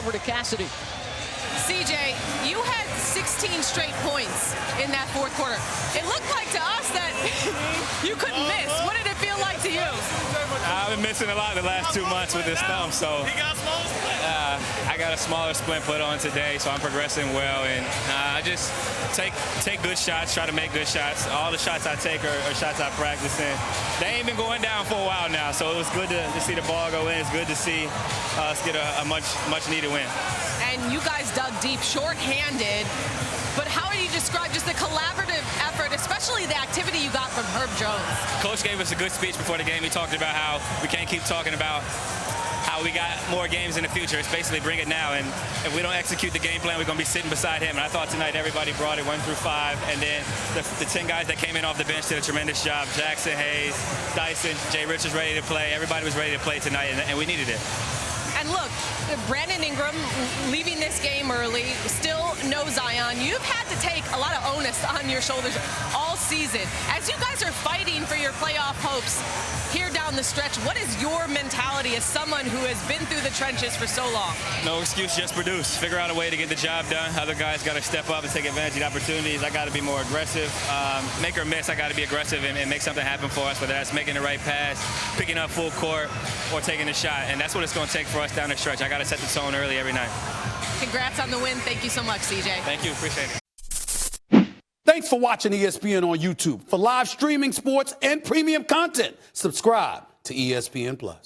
over to Cassidy. CJ, you had 16 straight points in that fourth quarter. It looked like to us that you couldn't miss. What did it feel like to you? I've been missing a lot the last 2 months with this thumb, so I got a smaller splint put on today, so I'm progressing well. And I just take good shots, try to make good shots. All the shots I take are shots I practice in. They ain't been going down for a while now, so it was good to see the ball go in. It's good to see us get a much needed win. And you guys dug deep, short-handed. But how would you describe just the collaborative effort, especially the activity you got from Herb Jones? Coach gave us a good speech before the game. He talked about how we can't keep talking about how we got more games in the future. It's basically bring it now. And if we don't execute the game plan, we're going to be sitting beside him. And I thought tonight everybody brought it 1 through 5. And then the 10 guys that came in off the bench did a tremendous job. Jackson, Hayes, Dyson, Jay Rich was ready to play. Everybody was ready to play tonight, and we needed it. And look, Brandon Ingram leaving this game early, still no Zion. You've had to take a lot of onus on your shoulders all season. As you guys are fighting for your playoff hopes here down the stretch, what is your mentality as someone who has been through the trenches for so long? No excuse, just produce. Figure out a way to get the job done. Other guys got to step up and take advantage of the opportunities. I got to be more aggressive. Make or miss, I got to be aggressive and make something happen for us, whether that's making the right pass, picking up full court, or taking a shot. And that's what it's going to take for us down the stretch. I got to set the tone early every night. Congrats on the win. Thank you so much, CJ. Thank you. Appreciate it. Thanks for watching ESPN on YouTube. For live streaming sports and premium content, subscribe to ESPN+.